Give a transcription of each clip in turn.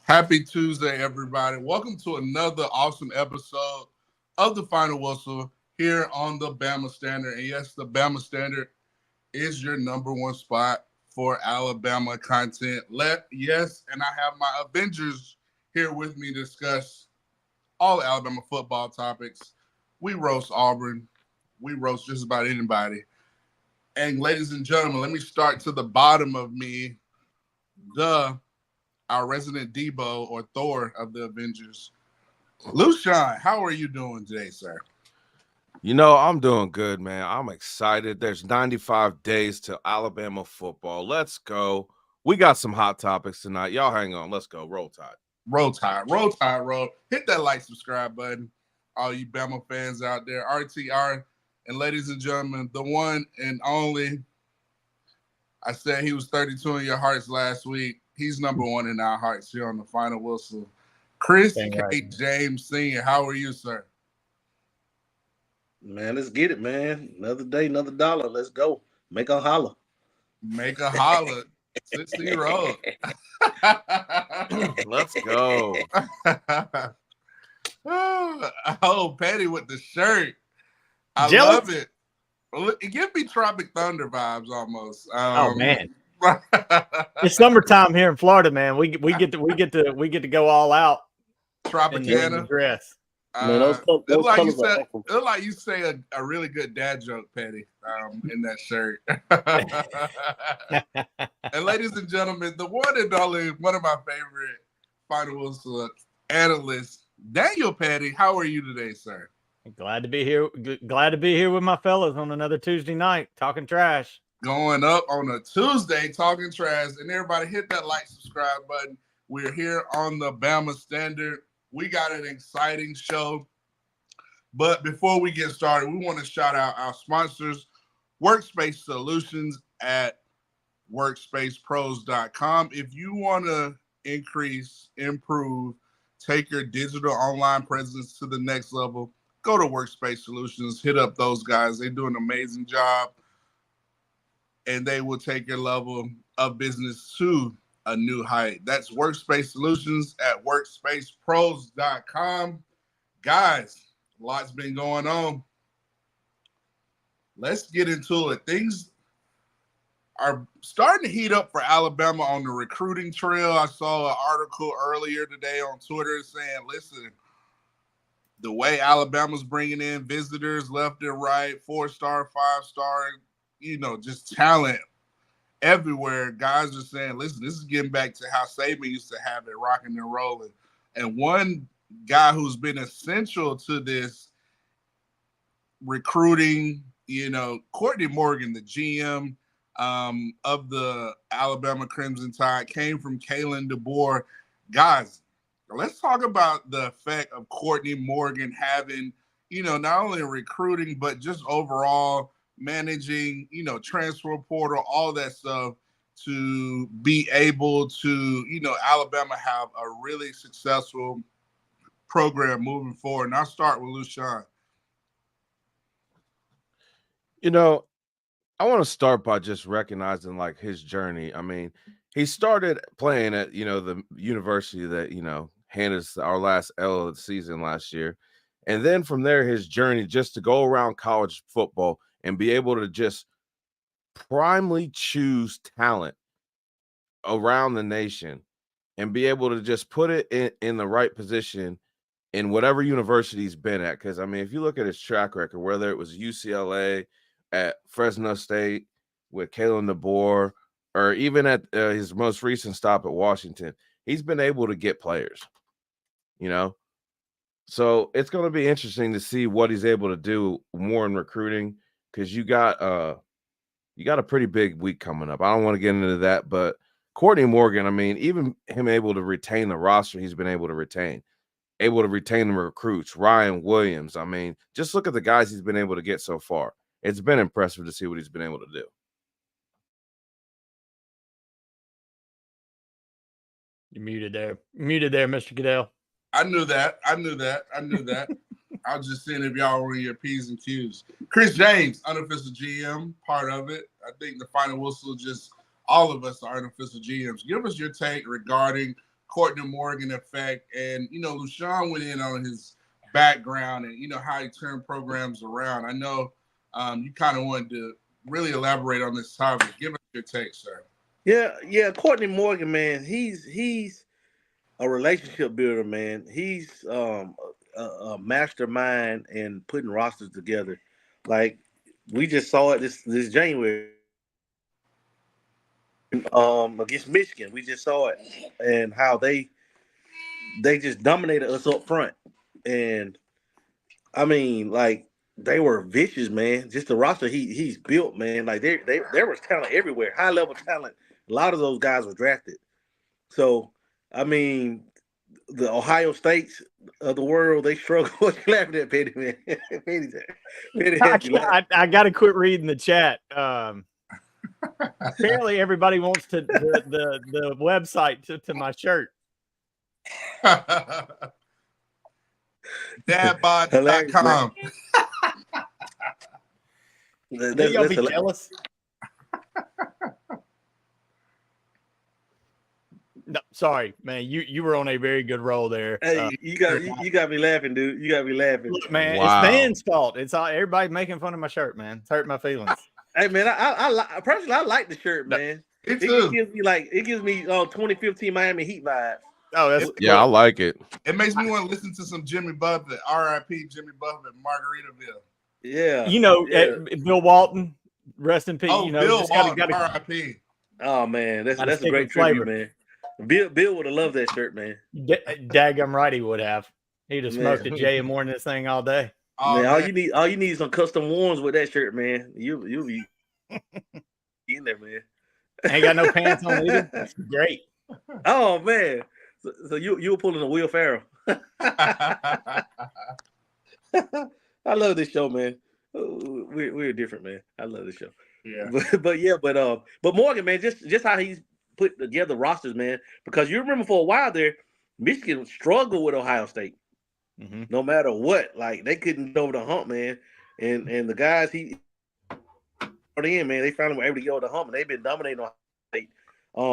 Happy Tuesday, everybody. Welcome to another awesome episode of the Final Whistle here on the Bama Standard. And yes, the Bama Standard is your number one spot for Alabama content. And I have my Avengers here with me to discuss all Alabama football topics. We roast Auburn. We roast just about anybody. And ladies and gentlemen, let me start to the bottom of me. Our resident Debo or Thor of the Avengers. Lucian, how are you doing today, sir? I'm doing good, man. I'm excited. There's 95 days to Alabama football. Let's go. We got some hot topics tonight. Y'all hang on. Let's go. Roll Tide. Roll Tide. Roll Tide. Roll. Hit that like, subscribe button. All you Bama fans out there. RTR. And ladies and gentlemen, the one and only. I said he was 32 in your hearts last week. He's number one in our hearts here on the Final Whistle. Chris James Sr., how are you, sir? Man, let's get it, man. Another day, another dollar. Let's go. Make a holler. Make a holler. 60-year-old. Let's go. Oh, Petty with the shirt. I love it. It gives me Tropic Thunder vibes almost. Oh man. It's summertime here in Florida, man. We get to go all out. Tropicana dress. Man, those it like you say a really good dad joke, Petty, in that shirt. And ladies and gentlemen, the one and only one of my favorite Final Whistle analysts, Daniel Petty. How are you today, sir? Glad to be here. Glad to be here with my fellas on another Tuesday night talking trash. Going up on a Tuesday talking trash, and everybody hit that like, subscribe button. We're here on the Bama Standard. We got an exciting show, but before we get started, we want to shout out our sponsors, Workspace Solutions at workspacepros.com. If you want to increase, improve, take your digital online presence to the next level, go to Workspace Solutions, hit up those guys. They do an amazing job. And they will take your level of business to a new height. That's Workspace Solutions at workspacepros.com. Guys, a lot's been going on. Let's get into it. Things are starting to heat up for Alabama on the recruiting trail. I saw an article earlier today on Twitter saying, listen, the way Alabama's bringing in visitors left and right, 4-star, 5-star, just talent everywhere. Guys are saying, listen, this is getting back to how Saban used to have it, rocking and rolling. And one guy who's been essential to this recruiting, Courtney Morgan, the GM of the Alabama Crimson Tide, came from Kalen DeBoer. Guys, let's talk about the effect of Courtney Morgan having, not only recruiting, but just overall managing, transfer portal, all that stuff to be able to, Alabama have a really successful program moving forward. And I'll start with Lucian. I want to start by just recognizing like his journey. I mean, he started playing at, the university that, handed us our last L of the season last year. And then from there, his journey just to go around college football and be able to just primarily choose talent around the nation and be able to just put it in the right position in whatever university he's been at. Because, I mean, if you look at his track record, whether it was UCLA, at Fresno State with Kalen DeBoer, or even at his most recent stop at Washington, he's been able to get players, So it's going to be interesting to see what he's able to do more in recruiting, because you got a pretty big week coming up. I don't want to get into that, but Courtney Morgan, I mean, even him able to retain the roster he's been able to retain the recruits, Ryan Williams. I mean, just look at the guys he's been able to get so far. It's been impressive to see what he's been able to do. You're muted there, Mr. Goodell. I knew that. I was just seeing if y'all were in your P's and Q's. Chris James, unofficial GM, part of it. I think the Final Whistle, just all of us are unofficial GMs. Give us your take regarding Courtney Morgan effect. And, LaShawn went in on his background and, how he turned programs around. I know you kind of wanted to really elaborate on this topic. Give us your take, sir. Yeah. Courtney Morgan, man, he's a relationship builder, man. He's a mastermind in putting rosters together. Like we just saw it this January against Michigan. We just saw it and how they just dominated us up front. And I mean, like they were vicious, man. Just the roster he's built, man. Like there was talent everywhere, high level talent. A lot of those guys were drafted. So I mean, the Ohio States of the world, they struggle. What you laughing at, Petty, man? I got to quit reading the chat. Apparently, everybody wants the website to my shirt. Dadbod.com. Y'all be jealous. No, sorry, man. You were on a very good roll there. Hey, you got me laughing, dude. You got me laughing. Look, man, Wow. It's fans' fault. It's all everybody making fun of my shirt, man. It's hurting my feelings. Hey, man, I personally I like the shirt, man. Me too. It gives me 2015 Miami Heat vibes. Oh, that's Yeah, I like it. It makes me want to listen to some Jimmy Buffett, R.I.P. Jimmy Buffett, Margaritaville. Yeah. Bill Walton, rest in peace. Oh, Bill Walton, R.I.P. Oh man, that's a great tribute, man. Bill would have loved that shirt, man. Daggum right, he would have. He'd have smoked a J and worn this thing all day. Oh, man, all you need is some custom ones with that shirt, man. You'll be in there, man. Ain't got no pants on either. That's great. Oh man, so you were pulling a Will Ferrell. I love this show, man. We're different, man. I love this show. Yeah, but Morgan, man, just how he's put together rosters, man. Because you remember for a while there, Michigan struggled with Ohio State. Mm-hmm. No matter what, like they couldn't get over the hump, man. And the guys he brought in, man, they finally were able to get over the hump, and they've been dominating Ohio State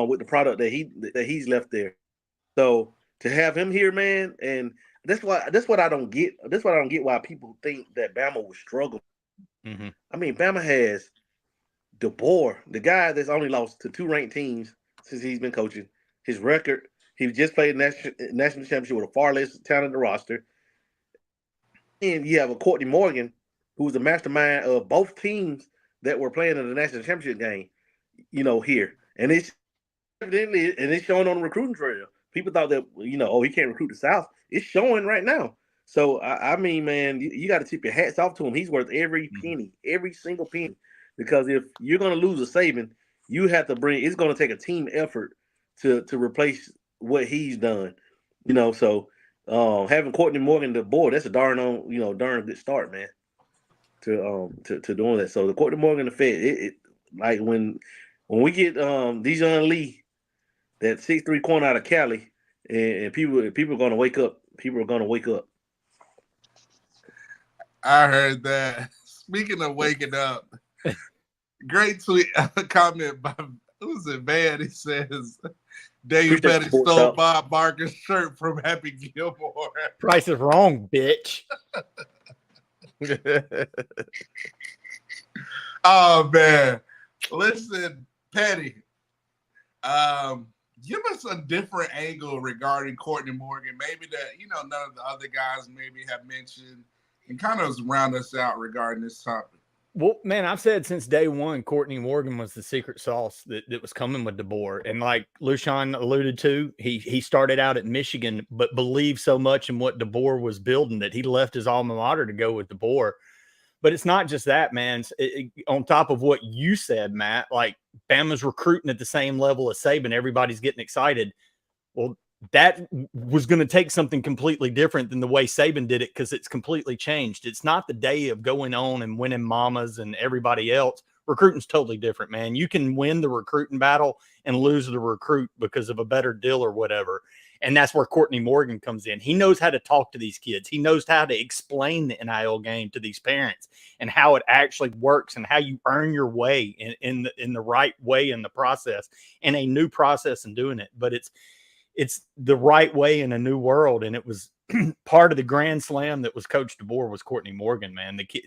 with the product that he's left there. So to have him here, man, and that's what I don't get. That's what I don't get why people think that Bama will struggle. Mm-hmm. I mean, Bama has DeBoer, the guy that's only lost to 2 ranked teams since he's been coaching. His record, he just played national championship with a far less talented roster. And you have a Courtney Morgan, who's the mastermind of both teams that were playing in the national championship game, here. And it's evidently, and it's showing on the recruiting trail. People thought that, he can't recruit the South. It's showing right now. So, I mean, man, you got to tip your hats off to him. He's worth every penny, every single penny. Because if you're going to lose a Saban, you have to it's going to take a team effort to replace what he's done. So having Courtney Morgan DeBoer, that's a darn good start, man, to doing that. So the Courtney Morgan effect, it like when we get Dijon Lee, that 6'3" corner out of Cali, and people are going to wake up. People are going to wake up. I heard that. Speaking of waking up, great tweet comment by who's it, man? He says Dave Petty stole Bob Barker's shirt from Happy Gilmore. Price is wrong, bitch. Oh man. Listen, Petty. Give us a different angle regarding Courtney Morgan. Maybe that, none of the other guys maybe have mentioned, and kind of round us out regarding this topic. Well, man, I've said since day one, Courtney Morgan was the secret sauce that was coming with DeBoer. And like Lushan alluded to, he started out at Michigan, but believed so much in what DeBoer was building that he left his alma mater to go with DeBoer. But it's not just that, man. On top of what you said, Matt, like Bama's recruiting at the same level as Saban. Everybody's getting excited. Well, that was going to take something completely different than the way Saban did it, because it's completely changed. It's not the day of going on and winning mamas and everybody else. Recruiting's totally different, man. You can win the recruiting battle and lose the recruit because of a better deal or whatever. And that's where Courtney Morgan comes in. He knows how to talk to these kids. He knows how to explain the NIL game to these parents and how it actually works and how you earn your way in the right way in the process, and a new process in doing it. But it's the right way in a new world. And it was part of the grand slam that was Coach DeBoer was Courtney Morgan, man. The kid,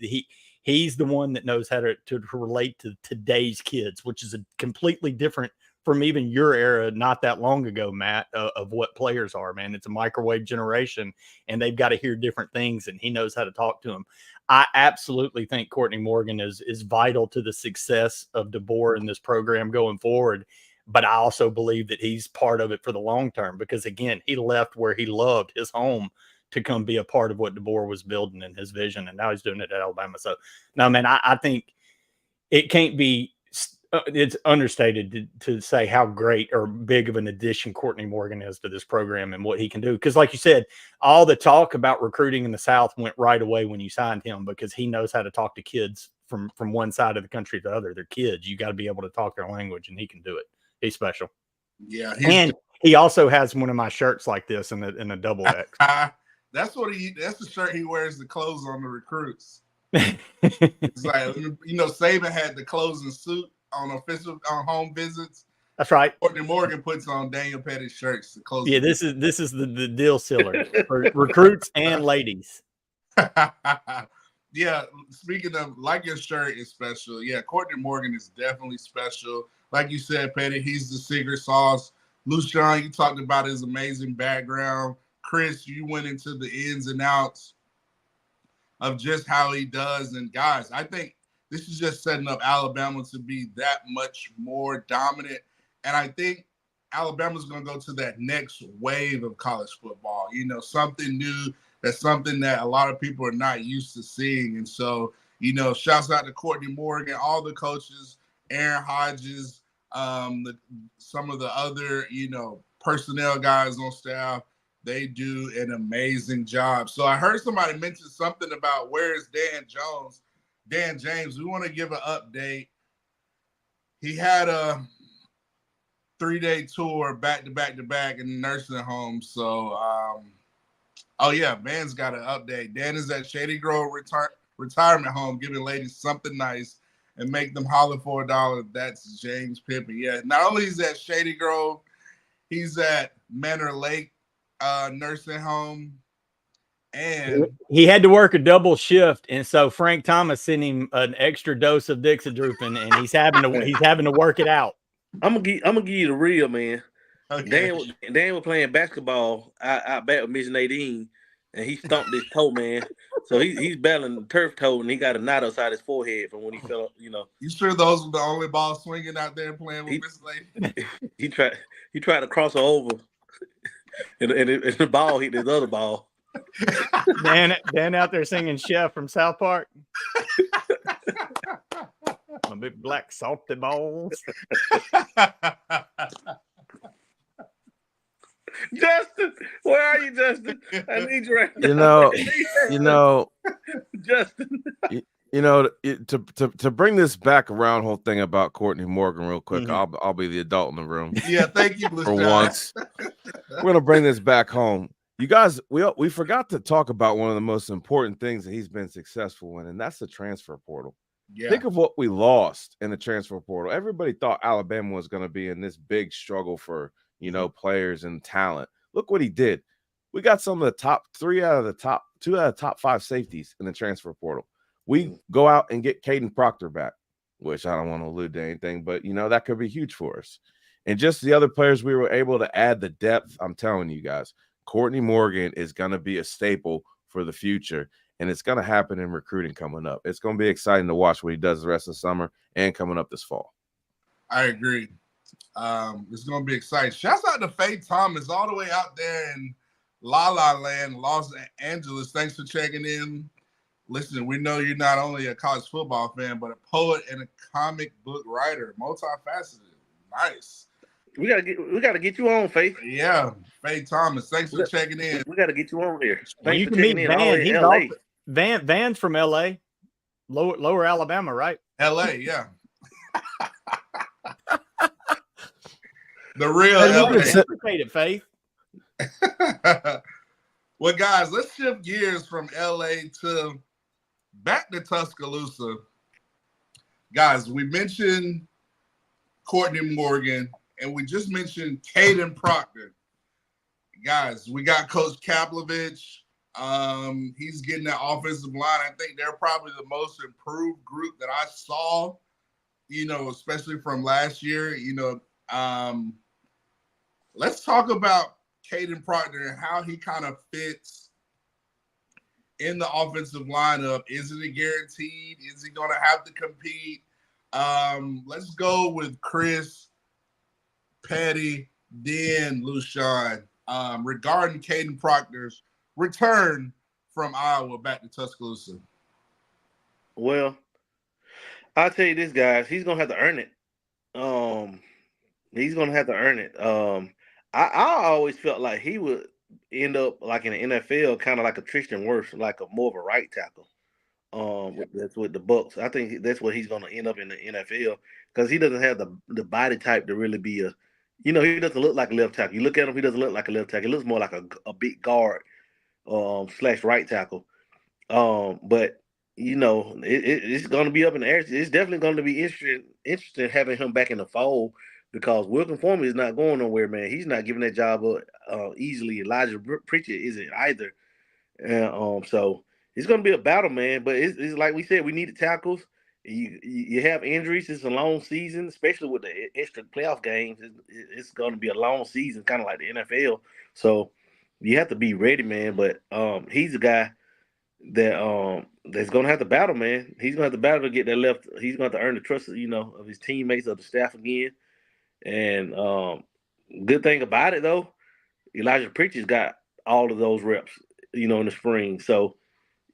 he's the one that knows how to relate to today's kids, which is a completely different from even your era not that long ago, Matt, of what players are, man. It's a microwave generation, and they've got to hear different things, and he knows how to talk to them. I absolutely think Courtney Morgan is vital to the success of DeBoer in this program going forward. But I also believe that he's part of it for the long term because, again, he left where he loved his home to come be a part of what DeBoer was building in his vision, and now he's doing it at Alabama. So, no, man, I think it can't be it's understated to say how great or big of an addition Courtney Morgan is to this program and what he can do. Because like you said, all the talk about recruiting in the South went right away when you signed him because he knows how to talk to kids from one side of the country to the other. They're kids. You got to be able to talk their language, and he can do it. He's special. Yeah. And he also has one of my shirts like this in a double X. That's the shirt he wears the clothes on the recruits. It's like, Saban had the closing suit on home visits. That's right. Courtney Morgan puts on Daniel Petty's shirts to close. Yeah, this is the deal sealer for recruits and ladies. Yeah, speaking of, like, your shirt is special. Yeah, Courtney Morgan is definitely special. Like you said, Petty, he's the secret sauce. Lushawn, you talked about his amazing background. Chris, you went into the ins and outs of just how he does. And guys, I think this is just setting up Alabama to be that much more dominant. And I think Alabama's going to go to that next wave of college football. Something new. That's something that a lot of people are not used to seeing. And so, shouts out to Courtney Morgan, all the coaches, Aaron Hodges, some of the other, personnel guys on staff. They do an amazing job. So I heard somebody mention something about where's Dan Jones. Dan James, we want to give an update. He had a 3-day tour back to back in the nursing home. So, Van's got an update. Dan is at Shady Grove retirement home, giving ladies something nice and make them holler for $1. That's James Pippen. Yeah, not only is at Shady Grove, he's at Manor Lake nursing home. And he had to work a double shift, and so Frank Thomas sent him an extra dose of Dixadrupen, and he's having to work it out. I'm gonna give you the real, man. okay. Dan was playing basketball out back with Miss Nadine, and he stumped his toe, man. So he's battling turf toe, and he got a knot outside his forehead from when he fell. You sure those were the only balls swinging out there playing with Miss Lady? He tried to cross her over, and the ball hit his other ball. Dan out there singing Chef from South Park. My big black salty balls. Justin, where are you, Justin? I need you right now. Justin. To bring this back around, whole thing about Courtney Morgan, real quick. Mm-hmm. I'll be the adult in the room. Yeah, thank you, for once. We're gonna bring this back home. You guys, we forgot to talk about one of the most important things that he's been successful in, and that's the transfer portal. Yeah. Think of what we lost in the transfer portal. Everybody thought Alabama was going to be in this big struggle for, players and talent. Look what he did. We got some of the top 2 out of the top 5 safeties in the transfer portal. We go out and get Kadyn Proctor back, which I don't want to allude to anything, but, that could be huge for us. And just the other players we were able to add the depth, I'm telling you guys, Courtney Morgan is going to be a staple for the future, and it's going to happen in recruiting coming up. It's going to be exciting to watch what he does the rest of the summer and coming up this fall. I agree. It's going to be exciting. Shouts out to Faye Thomas all the way out there in La La Land, Los Angeles. Thanks for checking in. Listen, we know you're not only a college football fan, but a poet and a comic book writer, multifaceted. Nice. We gotta get you on, Faith. Yeah, Faye Thomas. Thanks for checking in. We gotta get you on here. Thanks you for can meet Van. He's LA. Van's from LA, lower Alabama, right? LA, yeah. The real LA. Faith. Well, guys, let's shift gears from LA to back to Tuscaloosa. Guys, we mentioned Courtney Morgan, and we just mentioned Kadyn Proctor. guys, we got Coach Kaplovich. He's getting that offensive line. I think they're probably the most improved group that I saw, especially from last year. Let's talk about Kadyn Proctor and how he kind of fits in the offensive lineup. Is it a guaranteed? Is he going to have to compete? Let's go with Chris, Petty, then Lushawn. Regarding Kadyn Proctor's return from Iowa back to Tuscaloosa. Well, I'll tell you this, guys. He's gonna have to earn it. He's gonna have to earn it. I always felt like he would end up like in the NFL, kind of like a Tristan Wirfs, like a more of a right tackle. That's with the Bucks. I think that's what he's gonna end up in the NFL because he doesn't have the body type to really be a. He doesn't look like a left tackle. You look at him, he doesn't look like a left tackle. He looks more like a big guard, / right tackle. But it's going to be up in the air. It's definitely going to be interesting having him back in the fold because Will Conformi is not going nowhere, man. He's not giving that job up easily. Elijah Preacher isn't either. So it's going to be a battle, man. But it's like we said, we need the tackles. You have injuries. It's a long season, especially with the extra playoff games. It's going to be a long season, kind of like the NFL. So you have to be ready, man. But he's a guy that's going to have to battle, man. He's going to have to battle to get that left. He's going to have to earn the trust, of his teammates, of the staff again. And good thing about it, though, Elijah Preacher's got all of those reps, in the spring. So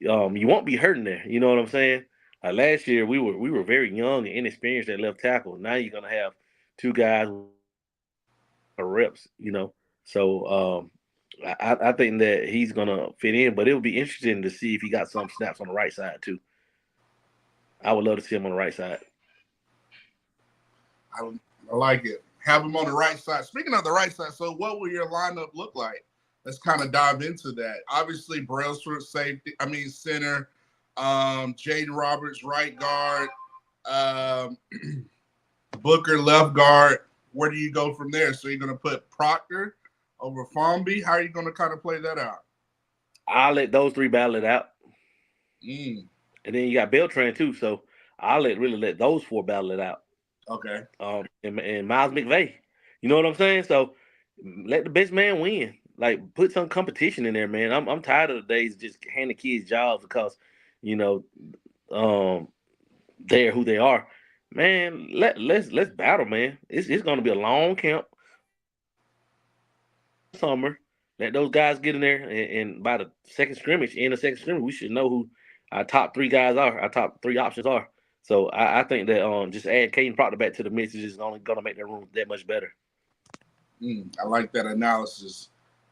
you won't be hurting there. You know what I'm saying? Last year, we were very young and inexperienced at left tackle. Now you're going to have two guys with reps, So I think that he's going to fit in, but it'll be interesting to see if he got some snaps on the right side, too. I would love to see him on the right side. I like it. Have him on the right side. Speaking of the right side, so what will your lineup look like? Let's kind of dive into that. Obviously, Brailsford center. Jaden Roberts, right guard, Booker, left guard. Where do you go from there? So you're going to put Proctor over Formby? How are you going to kind of play that out? I'll let those three battle it out. And then you got Beltran, too, so I'll let those four battle it out. Okay. And Miles McVay. You know what I'm saying? So let the best man win. Like, put some competition in there, man. I'm tired of the days of just handing kids jobs because – they're who they are, man. Let's battle, man. It's going to be a long camp, summer. Let those guys get in there, and by the second scrimmage, we should know who our top three guys are. Our top three options are. So I think that just add Kadyn Proctor back to the mix is only going to make that room that much better. I like that analysis,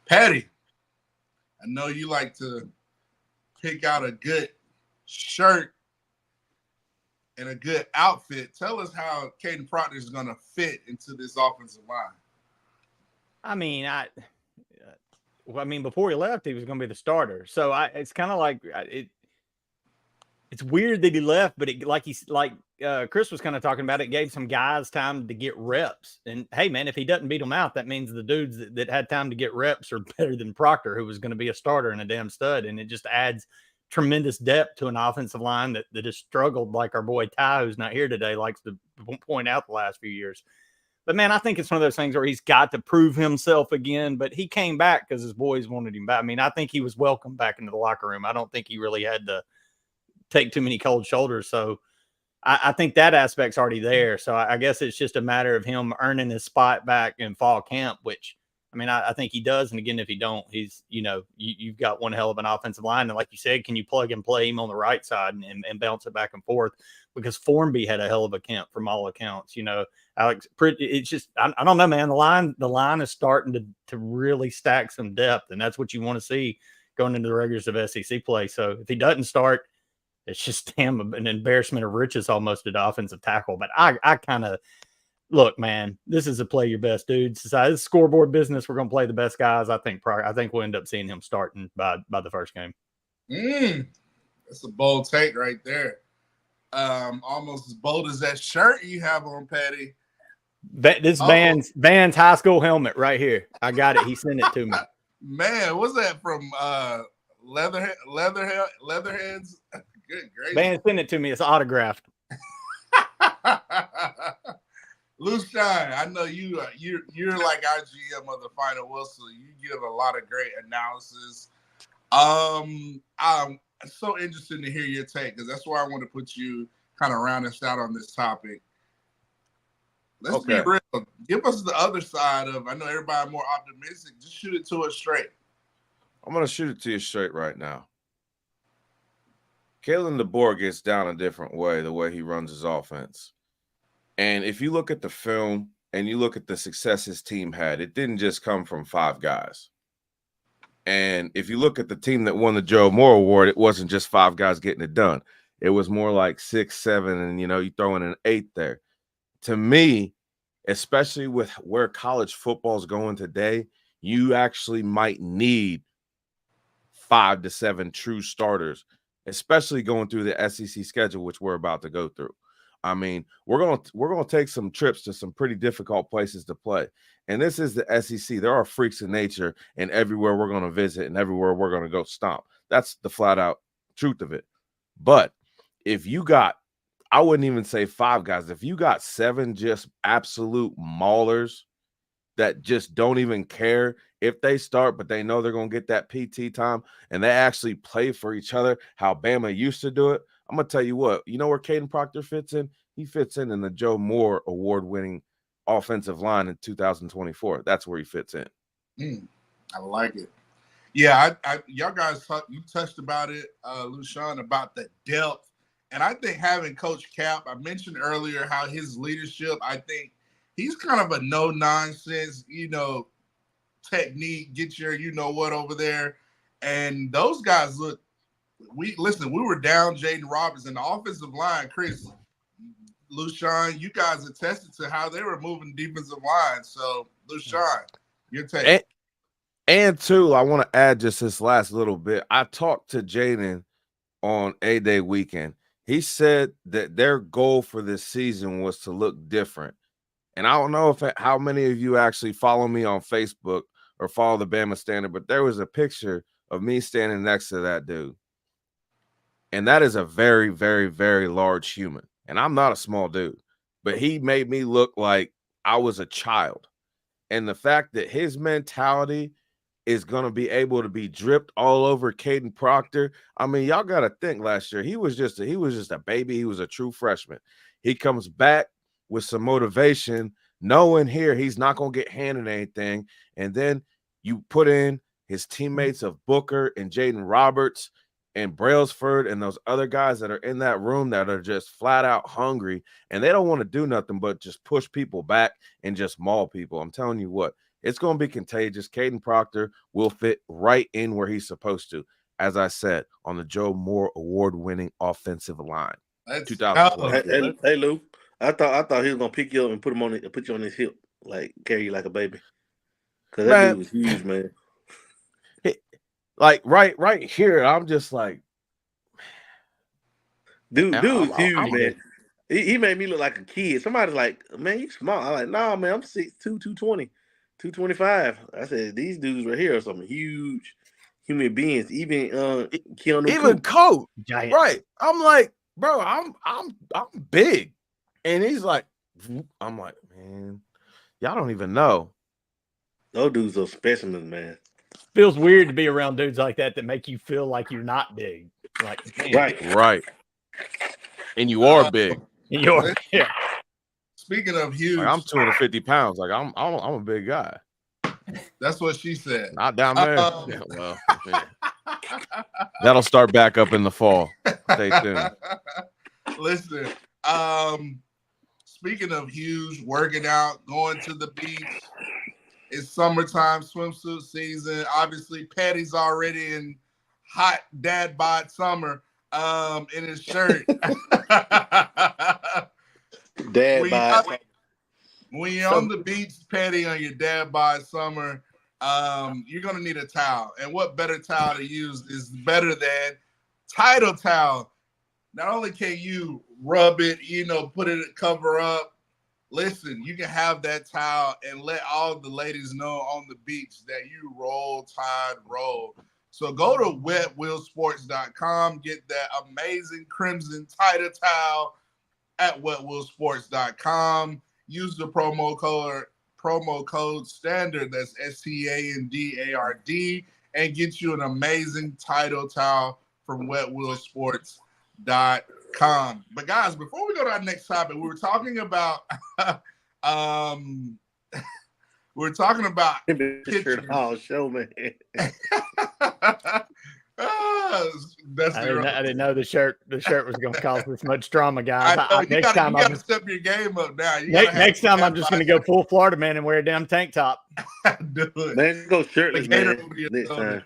Patty. I know you like to pick out a good shirt and a good outfit. Tell us how Kadyn Proctor is going to fit into this offensive line. Before he left, he was going to be the starter. So it's kind of like it's weird that he left, but Chris was kind of talking about, it gave some guys time to get reps. And hey, man, if he doesn't beat them out, that means the dudes that had time to get reps are better than Proctor, who was going to be a starter and a damn stud. And it just adds tremendous depth to an offensive line that has struggled, like our boy Ty, who's not here today, likes to point out the last few years. But, man, I think it's one of those things where he's got to prove himself again. But he came back because his boys wanted him back. I think he was welcome back into the locker room. I don't think he really had to take too many cold shoulders. So I think that aspect's already there. So I guess it's just a matter of him earning his spot back in fall camp, which – I think he does. And again, if he don't, he's, you've got one hell of an offensive line. And like you said, can you plug and play him on the right side and bounce it back and forth? Because Formby had a hell of a camp from all accounts. Alex, it's just, I don't know, man. The line is starting to really stack some depth. And that's what you want to see going into the regulars of SEC play. So if he doesn't start, it's just damn an embarrassment of riches almost at offensive tackle. But I kind of, look, man, this is a play your best dudes. This is scoreboard business. We're going to play the best guys. I think we'll end up seeing him starting by the first game. That's a bold take right there. Almost as bold as that shirt you have on, Patty. This Van's high school helmet right here. I got it. He sent it to me. Man, what's that from Leatherheads? Good gracious. Man, send it to me. It's autographed. Lushine, I know you're like our GM of the final whistle. You give a lot of great analysis. I'm so interested to hear your take because that's why I want to put you kind of round us out on this topic. Let's be real. Give us the other side of. I know everybody more optimistic. Just shoot it to us straight. I'm gonna shoot it to you straight right now. Kalen DeBoer gets down a different way, the way he runs his offense. And if you look at the film and you look at the success his team had, it didn't just come from 5 guys. And if you look at the team that won the Joe Moore Award, it wasn't just 5 guys getting it done. It was more like 6, 7, and, you throw in an 8 there. To me, especially with where college football is going today, you actually might need 5 to 7 true starters, especially going through the SEC schedule, which we're about to go through. I mean, we're gonna take some trips to some pretty difficult places to play. And this is the SEC. There are freaks of nature and everywhere we're gonna visit and everywhere we're gonna go stomp. That's the flat out truth of it. But if you got, I wouldn't even say 5 guys, if you got 7 just absolute maulers that just don't even care if they start, but they know they're going to get that PT time and they actually play for each other, how Bama used to do it. I'm going to tell you what, you know where Kadyn Proctor fits in? He fits in the Joe Moore award-winning offensive line in 2024. That's where he fits in. I like it. Yeah, y'all guys, you touched about it, Lushawn, about the depth. And I think having Coach Cap, I mentioned earlier how his leadership, I think he's kind of a no-nonsense, technique, get your you-know-what over there. And those guys look, we were down Jaden Robinson, the offensive line, Chris, Lushawn, you guys attested to how they were moving defensive line. So, Lushawn, your take. And too, I want to add just this last little bit. I talked to Jaden on A-Day weekend. He said that their goal for this season was to look different. And I don't know how many of you actually follow me on Facebook or follow the Bama Standard, but there was a picture of me standing next to that dude. And that is a very, very, very large human. And I'm not a small dude, but he made me look like I was a child. And the fact that his mentality is going to be able to be dripped all over Kadyn Proctor. I mean, y'all got to think last year, he was just a baby. He was a true freshman. He comes back with some motivation, knowing here he's not going to get handed anything. And then you put in his teammates of Booker and Jaden Roberts and Brailsford and those other guys that are in that room that are just flat out hungry, and they don't want to do nothing but just push people back and just maul people. I'm telling you what, it's going to be contagious. Kadyn Proctor will fit right in where he's supposed to, as I said, on the Joe Moore award-winning offensive line. 2020. Hey, Lou, I thought he was gonna pick you up and put you on his hip, like carry you like a baby. Cause that dude was huge, man. Like right here, I'm just like, dude was huge, man. He made me look like a kid. Somebody's like, man, you small. I'm like, nah, man, I'm 6'2", 220, 225. I said, these dudes right here are some huge human beings. Even Keanu Coach, right? I'm like, bro, I'm big, and he's like, I'm like, man, y'all don't even know. Those dudes are specimens, man. Feels weird to be around dudes like that make you feel like you're not big. Like, man. Right. And you are big. You're, yeah. Speaking of huge, like, I'm 250 pounds. Like I'm a big guy. That's what she said. Not down there. Yeah, well, yeah. That'll start back up in the fall. Stay tuned. Listen, speaking of huge, working out, going to the beach. It's summertime, swimsuit season. Obviously, Patty's already in hot dad bod summer in his shirt. Dad bod. When you're on the beach, Patty, on your dad bod summer, you're going to need a towel. And what better towel to use is better than Tidal Towel. Not only can you rub it, put it, cover up, listen, you can have that towel and let all the ladies know on the beach that you roll Tide roll. So go to wetwillsports.com, get that amazing Crimson Tide towel at wetwillsports.com. Use the promo code standard, that's STANDARD, and get you an amazing title towel from wetwillsports.com. But guys, before we go to our next topic, we were talking about pictures. Oh, show man. I didn't know the shirt was going to cause this much drama, guys. You gotta step your game up now. Next time, I'm just going to go full Florida man and wear a damn tank top. Do it. Man, go shirtless, man. Next time.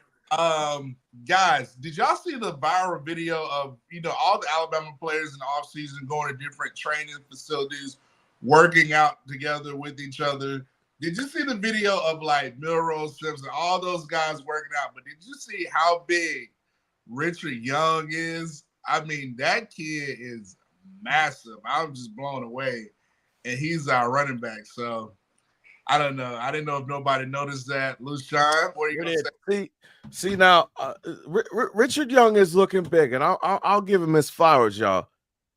Guys, did y'all see the viral video of all the Alabama players in the offseason going to different training facilities, working out together with each other? Did you see the video of like Milrose Simpson, all those guys working out? But did you see how big Richard Young is? I mean, that kid is massive. I'm just blown away. And he's our running back. So I don't know. I didn't know if nobody noticed that. Lushan, what are you going to say? See now, Richard Young is looking big, and I'll give him his flowers, y'all.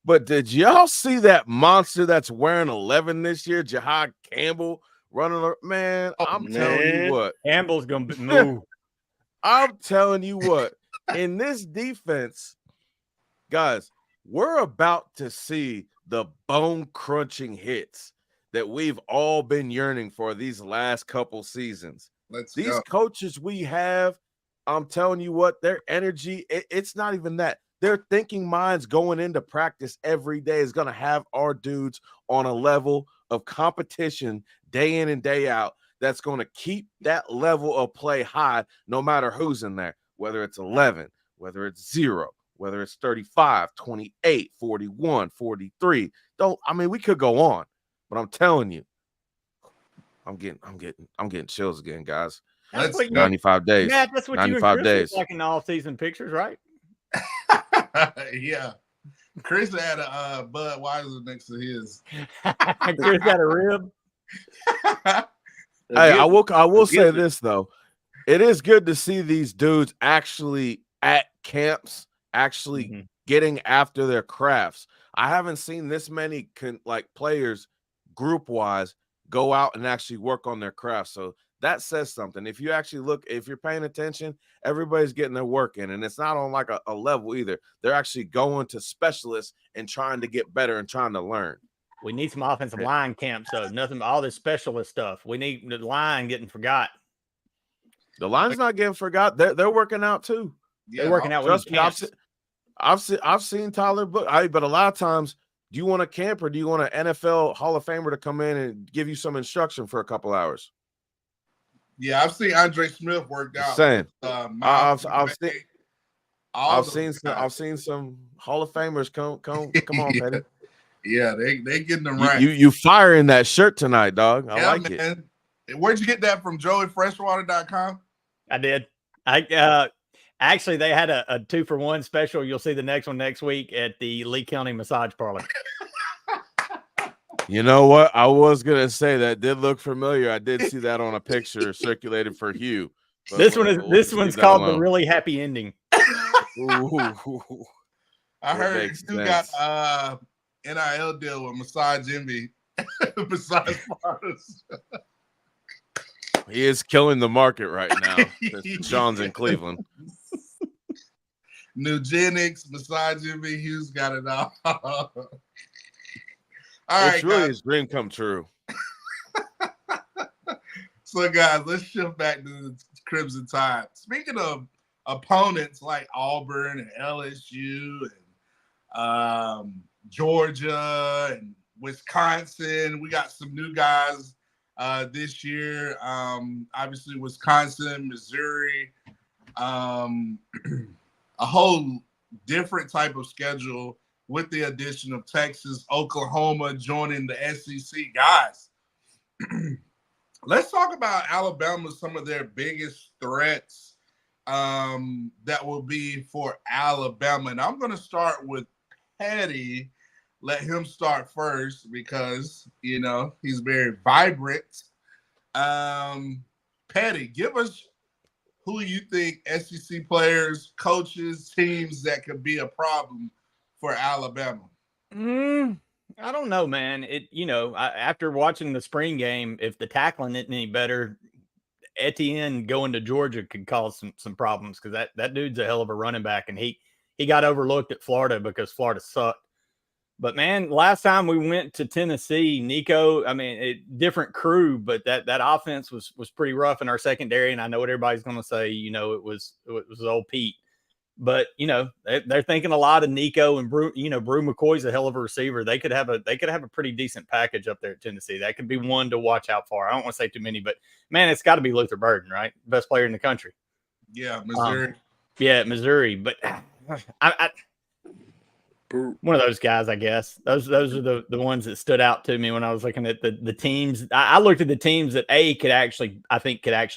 But did y'all see that monster that's wearing 11 this year, Jahad Campbell? Running, man, telling you what. Campbell's going to move. I'm telling you what. In this defense, guys, we're about to see the bone-crunching hits that we've all been yearning for these last couple seasons. These coaches we have, I'm telling you what, their energy, it's not even that. Their thinking minds going into practice every day is going to have our dudes on a level of competition day in and day out that's going to keep that level of play high no matter who's in there, whether it's 11, whether it's 0, whether it's 35, 28, 41, 43. We could go on, but I'm telling you, I'm getting chills again, guys. That's 95 days. Matt, that's what 95 days. Like in the off-season pictures, right? Yeah. Chris had a Budweiser next to his. Chris had a rib. Hey, I will say this though. It is good to see these dudes actually at camps, actually getting after their crafts. I haven't seen this many players group-wise go out and actually work on their craft. So that says something. If you actually look, if you're paying attention, everybody's getting their work in, and it's not on like a level either. They're actually going to specialists and trying to get better and trying to learn. We need some offensive line camps, though. Nothing, all this specialist stuff. We need the line getting forgot. The line's not getting forgot. They're working out too. Yeah, they're working out. Trust me, I've seen Tyler Book. But a lot of times, do you want a camp or do you want an NFL Hall of Famer to come in and give you some instruction for a couple hours? Yeah, I've seen Andre Smith work out. I've seen some Hall of Famers come on, Petty. Yeah, they getting them right. You firing that shirt tonight, dog. I like it. Where'd you get that from? JoeyFreshwater.com? I did. Actually, they had a 2-for-1 special. You'll see the next one next week at the Lee County Massage Parlor. You know what? I was gonna say that did look familiar. I did see that on a picture circulated for Hugh. This one's called The Really Happy Ending. Ooh. I heard you got NIL deal with Massage Envy. Massage parlors. He is killing the market right now. Sean's in Cleveland. Nugenics, Massage Envy, Hugh's got it all. It's really his dream come true. So, guys, let's shift back to the Crimson Tide. Speaking of opponents like Auburn and LSU and Georgia and Wisconsin, we got some new guys this year. Obviously, Wisconsin, Missouri, a whole different type of schedule with the addition of Texas, Oklahoma joining the SEC. Guys, let's talk about Alabama, some of their biggest threats that will be for Alabama. And I'm going to start with Petty. let him start first because, he's very vibrant. Patty, give us who you think SEC players, coaches, teams that could be a problem for Alabama. I don't know, man. After watching the spring game, if the tackling isn't any better, Etienne going to Georgia could cause some problems because that dude's a hell of a running back, and he got overlooked at Florida because Florida sucked. But man, last time we went to Tennessee, Nico, different crew, but that offense was pretty rough in our secondary, and I know what everybody's going to say. It was old Pete. But they're thinking a lot of Nico and Brew. Brew McCoy's a hell of a receiver. They could have a pretty decent package up there at Tennessee. That could be one to watch out for. I don't want to say too many, but man, it's got to be Luther Burden, right? Best player in the country. Yeah, Missouri. Missouri. But I one of those guys, I guess. Those are the ones that stood out to me when I was looking at the teams. I looked at the teams that could actually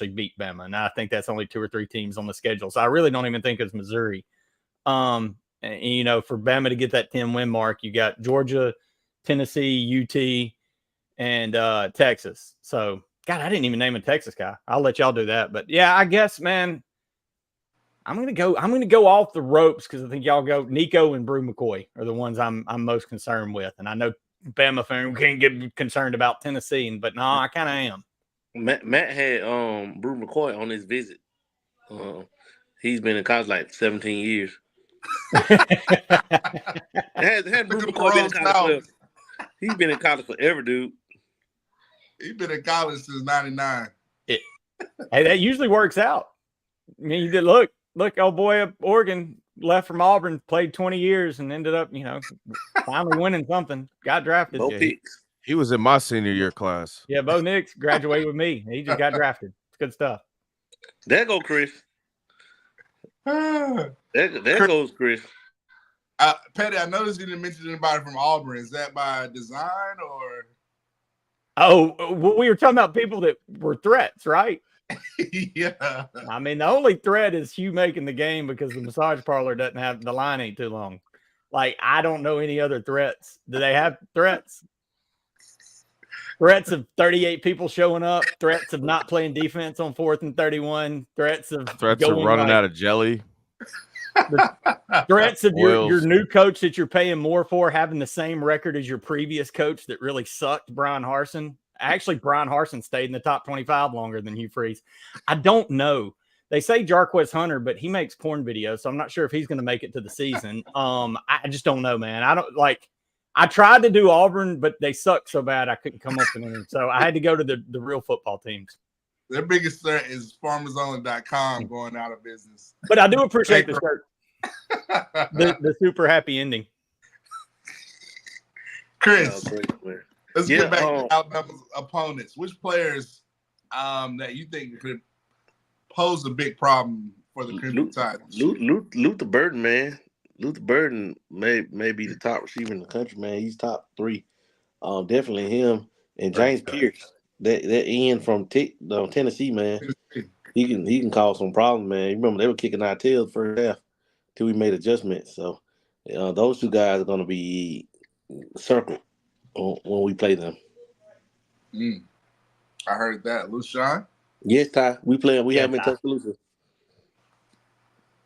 beat Bama, and I think that's only 2 or 3 teams on the schedule. So I really don't even think it's Missouri. For Bama to get that 10-win mark, you got Georgia, Tennessee, UT, and Texas. So God, I didn't even name a Texas guy. I'll let y'all do that. But yeah, I guess, man, I'm gonna go off the ropes because I think y'all go Nico and Brew McCoy are the ones I'm most concerned with. And I know Bama fan can't get concerned about Tennessee, but no, I kind of am. Matt had Brew McCoy on his visit. He's been in college like 17 years. had Brew McCoy been in college he's been in college forever, dude. He's been in college since '99. Hey, that usually works out. I mean, you did look, old boy up Oregon, left from Auburn, played 20 years and ended up, finally winning something. Got drafted. He was in my senior year class. Yeah, Bo Nix graduated with me. He just got drafted. It's good stuff. There go Chris. There goes Chris. Petty, I noticed you didn't mention anybody from Auburn. Is that by design or? Oh, we were talking about people that were threats, right? Yeah. I mean, the only threat is Hugh making the game because the massage parlor doesn't have the line ain't too long. Like, I don't know any other threats. Do they have threats? Threats of 38 people showing up, threats of not playing defense on 4th and 31, threats of running out of jelly. Threats of your new coach that you're paying more for having the same record as your previous coach that really sucked, Brian Harsin. Actually, Brian Harsin stayed in the top 25 longer than Hugh Freeze. I don't know. They say Jarquez Hunter, but he makes porn videos, so I'm not sure if he's going to make it to the season. I just don't know, man. I tried to do Auburn, but they suck so bad I couldn't come up with anything. So I had to go to the real football teams. Their biggest threat is farmersonly.com going out of business. But I do appreciate the shirt. the super happy ending. Chris, let's get back to Alabama's opponents. Which players that you think could pose a big problem for the Crimson Tide? Luther Burden, man. Luther Burden may be the top receiver in the country, man. He's top 3. Definitely him and James Pearce. That end from Tennessee, man. He can cause some problems, man. You remember they were kicking our tails first half till we made adjustments. So those 2 guys are going to be circled when we play them. I heard that, Lushan. Yes, Ty. We have him in Tuscaloosa.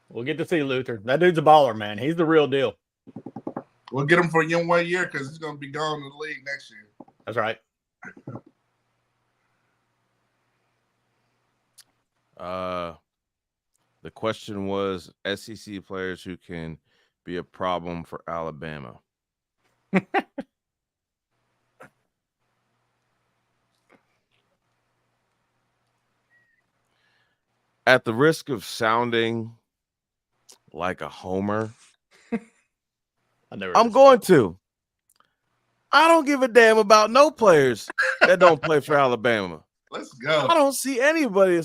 We'll get to see Luther. That dude's a baller, man. He's the real deal. We'll get him for 1 year because he's going to be gone to the league next year. That's right. The question was SEC players who can be a problem for Alabama. At the risk of sounding like a homer, I'm going to. I don't give a damn about no players that don't play for Alabama. Let's go. I don't see anybody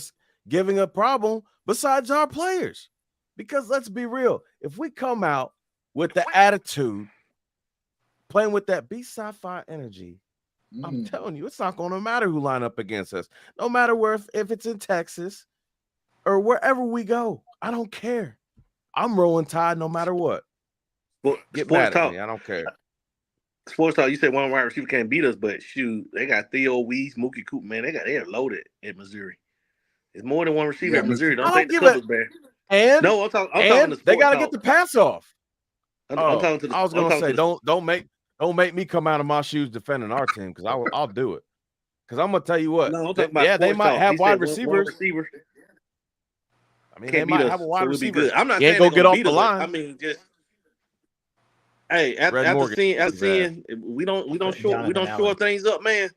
giving a problem besides our players. Because let's be real. If we come out with the attitude, playing with that B-sci-fi energy, I'm telling you, it's not going to matter who line up against us. No matter if it's in Texas or wherever we go. I don't care. I'm rolling Tide no matter what. Get mad at me. I don't care. Sports Talk, you said one wide receiver can't beat us, but shoot, they got Theo Weiss, Mookie Cooper, man. They're loaded at Missouri. It's more than one receiver at Missouri. Don't take the covers, man. And no, I'm talking to they got to Talk. get the pass off. I'm talking to the, I was gonna say, don't make me come out of my shoes defending our team because I'll do it. Because I'm gonna tell you what, no, I'm talking about they might Talk. have He wide said receivers. One receiver. I mean, they might have a wide receiver. Good. I'm not he ain't saying gonna get off the line. I mean, just hey, after seeing, we don't shore things up, man.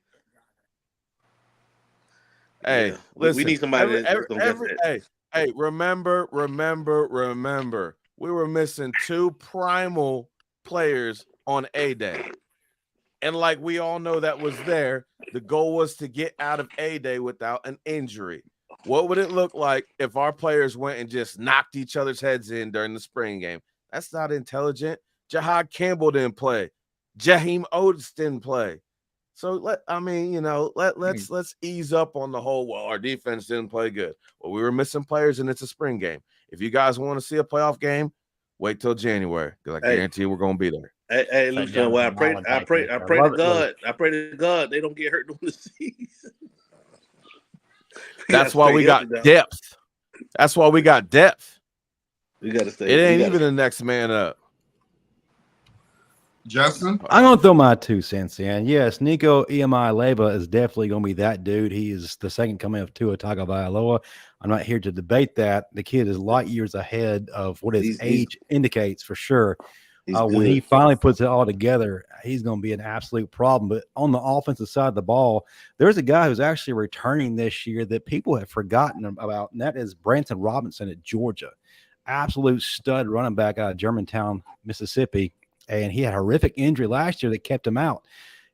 Hey, yeah, listen, we need somebody that's gonna get that. Hey, remember, we were missing 2 primal players on A-Day. And like we all know that was there, the goal was to get out of A-Day without an injury. What would it look like if our players went and just knocked each other's heads in during the spring game? That's not intelligent. Jahad Campbell didn't play. Jaheim Oates didn't play. So let's ease up on the whole. Well, our defense didn't play good. Well, we were missing players, and it's a spring game. If you guys want to see a playoff game, wait till January because I guarantee we're gonna be there. Hey, Lucian, well, I pray to God they don't get hurt during the season. That's why we got depth. That's why we got depth. We got to stay. It ain't even the next man up. Justin? I'm going to throw my 2 cents in. Yes, Nico Iamaleava is definitely going to be that dude. He is the second coming of Tua Tagovailoa. I'm not here to debate that. The kid is light years ahead of what his age indicates for sure. When he finally puts it all together, he's going to be an absolute problem. But on the offensive side of the ball, there's a guy who's actually returning this year that people have forgotten about, and that is Branson Robinson at Georgia. Absolute stud running back out of Germantown, Mississippi. And he had a horrific injury last year that kept him out.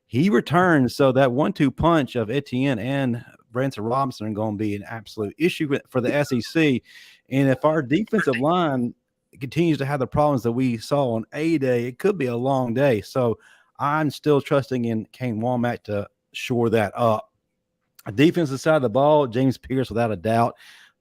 He returns, so that 1-2 punch of Etienne and Branson Robinson are going to be an absolute issue for the SEC. And if our defensive line continues to have the problems that we saw on A-Day, it could be a long day. So I'm still trusting in Kane Womack to shore that up. Defensive side of the ball, James Pearce, without a doubt,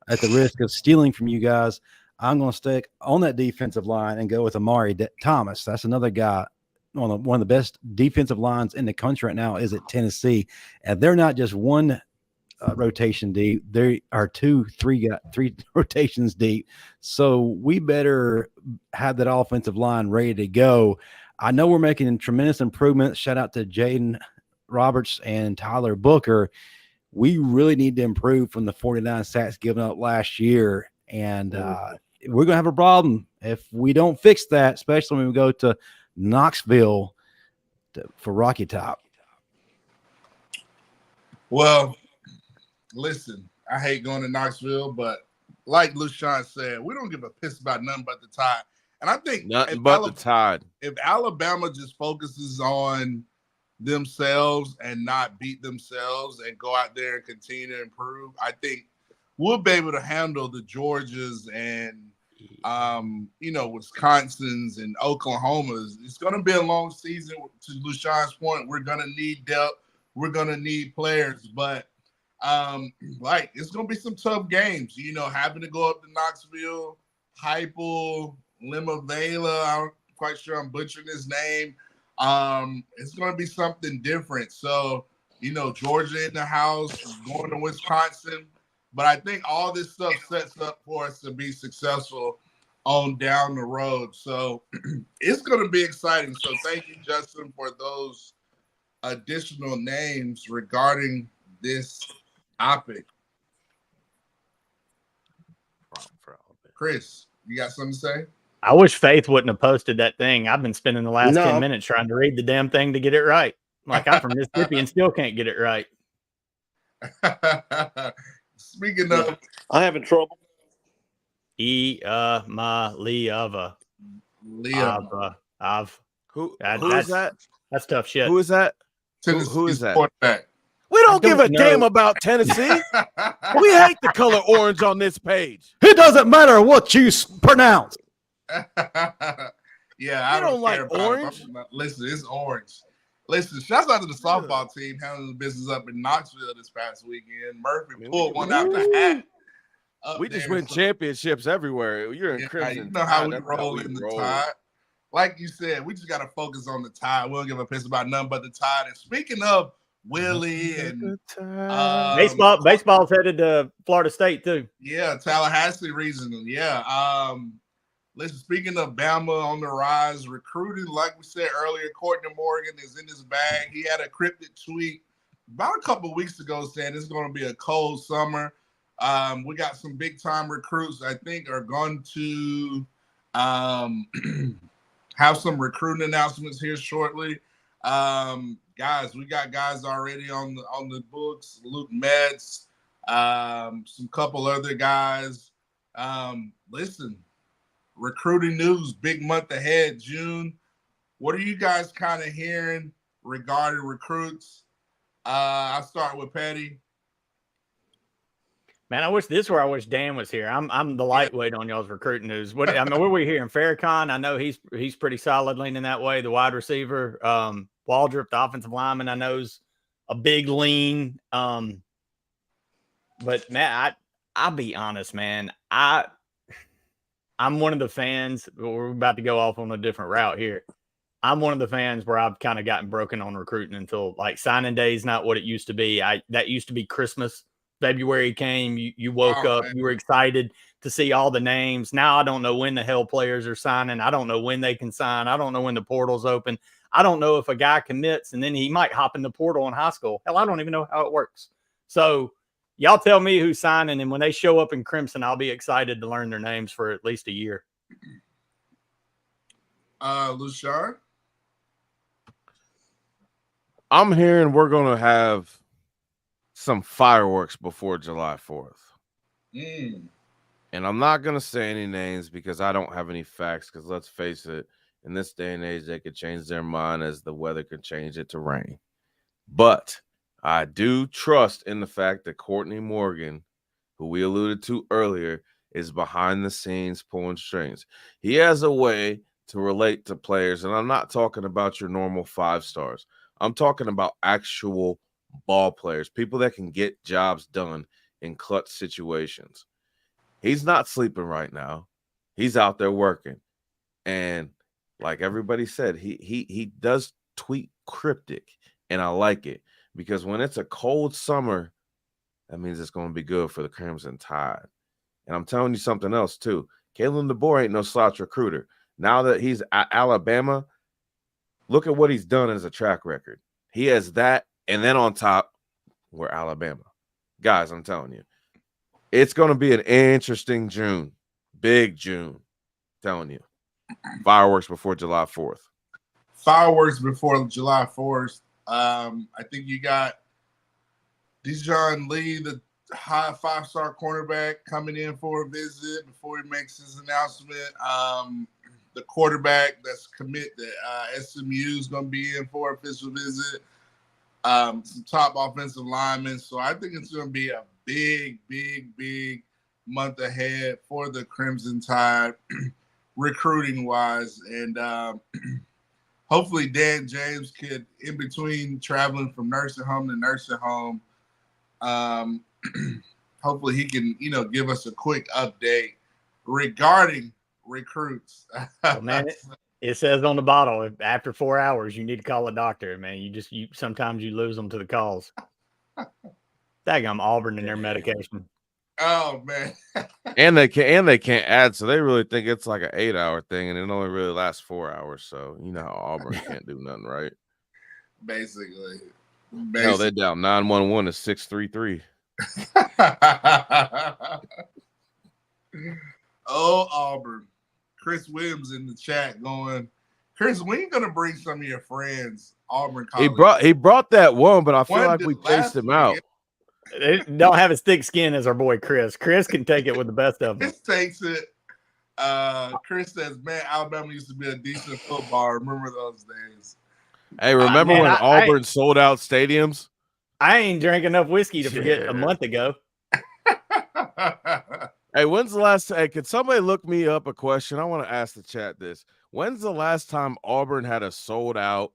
at the risk of stealing from you guys, I'm going to stick on that defensive line and go with Amari Thomas. That's another guy one of the best defensive lines in the country right now is at Tennessee. And they're not just one rotation deep. They are 3 rotations deep. So we better have that offensive line ready to go. I know we're making tremendous improvements. Shout out to Jaden Roberts and Tyler Booker. We really need to improve from the 49 sacks given up last year. And we're going to have a problem if we don't fix that, especially when we go to Knoxville for Rocky Top. Well, listen, I hate going to Knoxville, but like Lushawn said, we don't give a piss about nothing but the Tide. And I think nothing but the Tide. If Alabama just focuses on themselves and not beat themselves and go out there and continue to improve, I think we'll be able to handle the Georgias and Wisconsin's and Oklahoma's. It's going to be a long season. To Lushawn's point, we're going to need depth. We're going to need players, but it's going to be some tough games. Having to go up to Knoxville, Heupel, Limavela. I'm quite sure I'm butchering his name. It's going to be something different. So, Georgia in the house, going to Wisconsin. But I think all this stuff sets up for us to be successful on down the road. So it's going to be exciting. So thank you, Justin, for those additional names regarding this topic. Chris, you got something to say? I wish Faith wouldn't have posted that thing. I've been spending the last 10 minutes trying to read the damn thing to get it right. Like I'm from Mississippi and still can't get it right. Speaking of, I'm having trouble. Liava. Who is that? That's tough shit. Who is that? Who is that? We don't give a damn about Tennessee. We hate the color orange on this page. It doesn't matter what you pronounce. Yeah, I don't like orange. Listen, it's orange. Listen, shouts out to the softball team handling the business up in Knoxville this past weekend. Murphy pulled one out the hat. We just win championships everywhere. You're in Crimson. You know how we roll in the Tide. like you said, we just got to focus on the Tide. We don't give a piss about nothing but the Tide. And speaking of Willie and baseball's headed to Florida State too. Yeah, Tallahassee Regional. Yeah. Listen, speaking of Bama on the rise, recruiting, like we said earlier, Courtney Morgan is in his bag. He had a cryptic tweet about a couple of weeks ago saying it's going to be a cold summer. We got some big-time recruits I think are going to have some recruiting announcements here shortly. Guys, we got guys already on the books. Luke Metz, some couple other guys. Listen, recruiting news, big month ahead, June. What are you guys kind of hearing regarding recruits? I'll start with Patty. Man, I wish Dan was here. I'm the lightweight on y'all's recruiting news. What are we hearing? Farrakhan, I know he's pretty solid leaning that way. The wide receiver, Waldrop, the offensive lineman, I know is a big lean. But man, I'll be honest, man. I'm one of the fans. We're about to go off on a different route here. I'm one of the fans where I've kind of gotten broken on recruiting until like signing day is not what it used to be. That used to be Christmas. February came, you woke up, you were excited to see all the names. Now I don't know when the hell players are signing. I don't know when they can sign. I don't know when the portal's open. I don't know if a guy commits and then he might hop in the portal in high school. Hell, I don't even know how it works. So y'all tell me who's signing, and when they show up in Crimson, I'll be excited to learn their names for at least a year. Lushar? I'm hearing we're going to have some fireworks before July 4th. And I'm not going to say any names because I don't have any facts, because let's face it, in this day and age, they could change their mind as the weather could change it to rain. But I do trust in the fact that Courtney Morgan, who we alluded to earlier, is behind the scenes pulling strings. He has a way to relate to players, and I'm not talking about your normal 5 stars. I'm talking about actual ball players, people that can get jobs done in clutch situations. He's not sleeping right now. He's out there working. And like everybody said, he does tweet cryptic, and I like it, because when it's a cold summer, that means it's going to be good for the Crimson Tide. And I'm telling you something else too. Kalen DeBoer ain't no slouch recruiter. Now that he's at Alabama, look at what he's done as a track record. He has that, and then on top, we're Alabama. Guys, I'm telling you, it's going to be an interesting June. Big June. I'm telling you. Fireworks before July 4th. Fireworks before July 4th. I think you got Dijon Lee, the high 5-star cornerback, coming in for a visit before he makes his announcement. The quarterback that's commit that SMU is going to be in for an official visit. Some top offensive linemen. So I think it's going to be a big month ahead for the Crimson Tide, recruiting wise. And hopefully Dan James could, in between traveling from nursing home to nursing home, hopefully he can, give us a quick update regarding recruits. Well, man, it says on the bottle, after 4 hours, you need to call a doctor, man. You sometimes you lose them to the calls. Daggum Auburn and their medication. Oh man. and they can't add, so they really think it's like an 8-hour thing, and it only really lasts 4 hours. So you know how Auburn can't do nothing, right? Basically. No, they're down 9-1-1 to 6-3-3. Oh, Auburn. Chris Williams in the chat going, Chris, when you gonna bring some of your friends, Auburn College? He brought that one, but I feel like we chased him out. They don't have as thick skin as our boy Chris. Chris can take it with the best of them. Chris takes it. Chris says, man, Alabama used to be a decent football. Remember those days. Hey, remember when Auburn sold out stadiums? I ain't drank enough whiskey to forget a month ago. Hey, when's the last time? Hey, could somebody look me up a question? I want to ask the chat this. When's the last time Auburn had a sold out